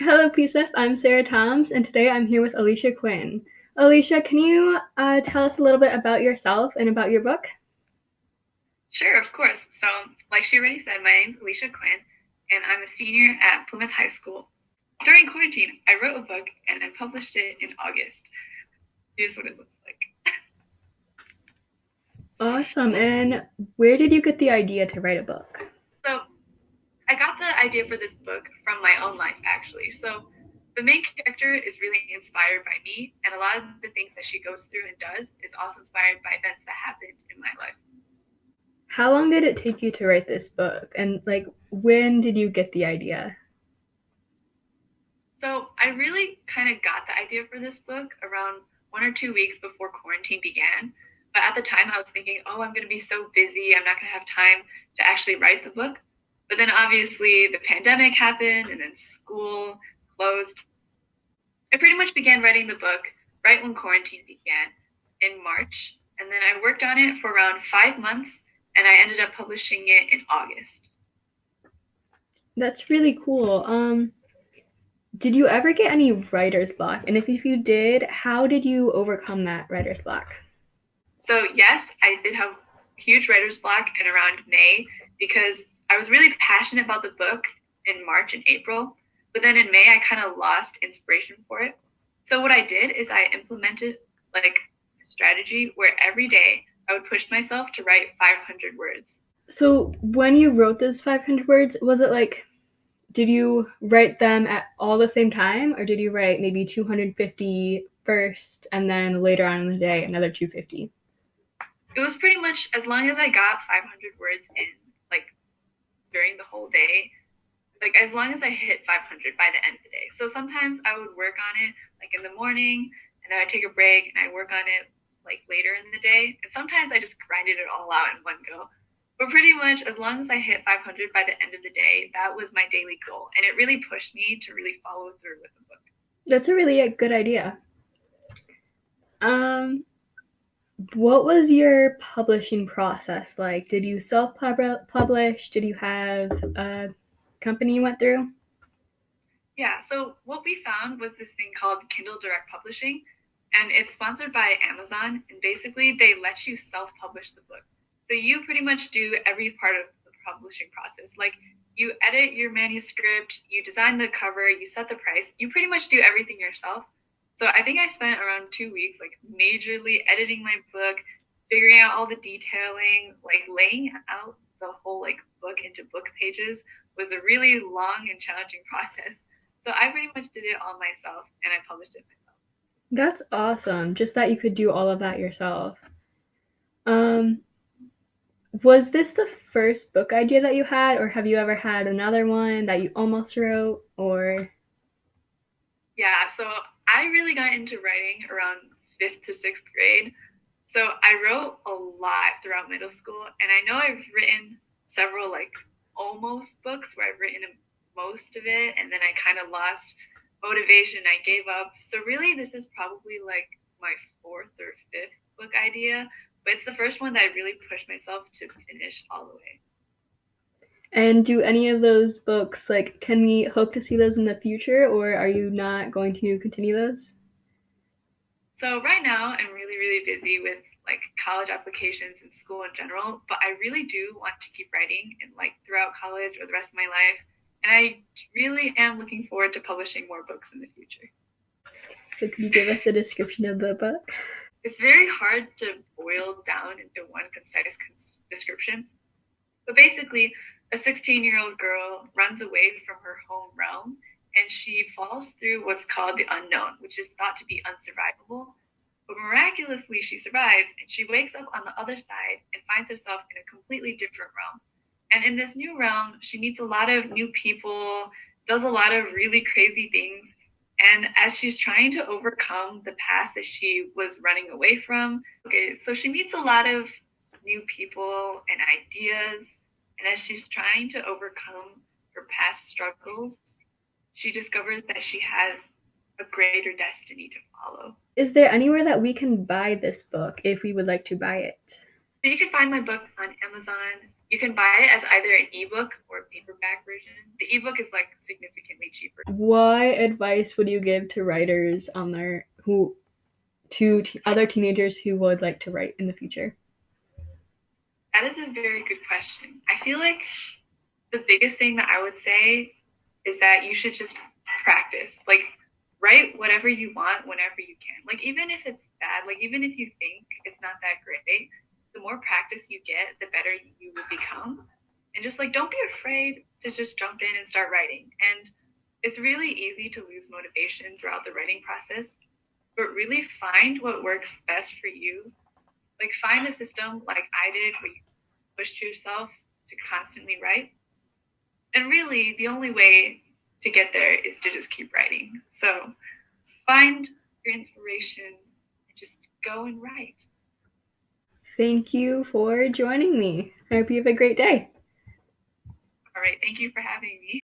Hello, PSF. I'm Sarah Toms, and today I'm here with Alicia Qin. Alicia, can you tell us a little bit about yourself and about your book? Sure, of course. So, like she already said, my name's Alicia Qin, and I'm a senior at Plymouth High School. During quarantine, I wrote a book and I published it in August. Here's what it looks like. Awesome. And where did you get the idea to write a book? So, I got the idea for this book from my own life, actually. So, the main character is really inspired by me, and a lot of the things that she goes through and does is also inspired by events that happened in my life. How long did it take you to write this book? And when did you get the idea? So, I really kind of got the idea for this book around 1 or 2 weeks before quarantine began. But at the time, I was thinking, oh, I'm going to be so busy. I'm not going to have time to actually write the book. But then obviously the pandemic happened and then school closed. I pretty much began writing the book right when quarantine began in March. And then I worked on it for around 5 months and I ended up publishing it in August. That's really cool. Did you ever get any writer's block? And if you did, how did you overcome that writer's block? So, yes, I did have huge writer's block in around May because I was really passionate about the book in March and April. But then in May, I kind of lost inspiration for it. So, what I did is I implemented like a strategy where every day I would push myself to write 500 words. So, when you wrote those 500 words, was it did you write them at all the same time, or did you write maybe 250 first and then later on in the day another 250? It was pretty much as long as I got 500 words in, like during the whole day, like as long as I hit 500 by the end of the day. So sometimes I would work on it like in the morning and then I take a break and I work on it like later in the day. And sometimes I just grinded it all out in one go. But pretty much as long as I hit 500 by the end of the day, that was my daily goal. And it really pushed me to really follow through with the book. That's a really good idea. Um, what was your publishing process like? Did you self publish? Did you have a company you went through? Yeah, so what we found was this thing called Kindle Direct Publishing, and it's sponsored by Amazon. And basically, they let you self publish the book. So you pretty much do every part of the publishing process. Like you edit your manuscript, you design the cover, you set the price, you pretty much do everything yourself. So I think I spent around 2 weeks, like majorly editing my book, figuring out all the detailing, like laying out the whole like book into book pages was a really long and challenging process. So I pretty much did it all myself and I published it myself. That's awesome. Just that you could do all of that yourself. Um, was this the first book idea that you had, or have you ever had another one that you almost wrote? Or Yeah, so I really got into writing around fifth to sixth grade. So I wrote a lot throughout middle school, and I know I've written several like almost books where I've written most of it, and then I kind of lost motivation. I gave up. So really, this is probably like my fourth or fifth book idea, but it's the first one that I really pushed myself to finish all the way. and do any of those books can we hope to see those in the future, or are you not going to continue those? So right now I'm really, really busy with like college applications and school in general, but I really do want to keep writing and like throughout college or the rest of my life. And I really am looking forward to publishing more books in the future. So could you give us a description of the book? It's very hard to boil down into one concise description, but basically, a 16-year-old girl runs away from her home realm and she falls through what's called the unknown, which is thought to be unsurvivable. But miraculously, she survives and she wakes up on the other side and finds herself in a completely different realm. And in this new realm, she meets a lot of new people, does a lot of really crazy things. And as she's trying to overcome the past that she was running away from, okay, so she meets a lot of new people and ideas. And as she's trying to overcome her past struggles, she discovers that she has a greater destiny to follow. Is there anywhere that we can buy this book if we would like to buy it? So you can find my book on Amazon. You can buy it as either an ebook or paperback version. The ebook is like significantly cheaper. What advice would you give to writers on their who to other teenagers who would like to write in the future? That is a very good question. I feel like the biggest thing that I would say is that you should just practice. Like, write whatever you want whenever you can. Like, even if it's bad, like, even if you think it's not that great, the more practice you get, the better you will become. And just like, don't be afraid to just jump in and start writing. And it's really easy to lose motivation throughout the writing process, but really find what works best for you. Like, find a system like I did where you push yourself to constantly write. And really, the only way to get there is to just keep writing. So find your inspiration and just go and write. Thank you for joining me. I hope you have a great day. All right. Thank you for having me.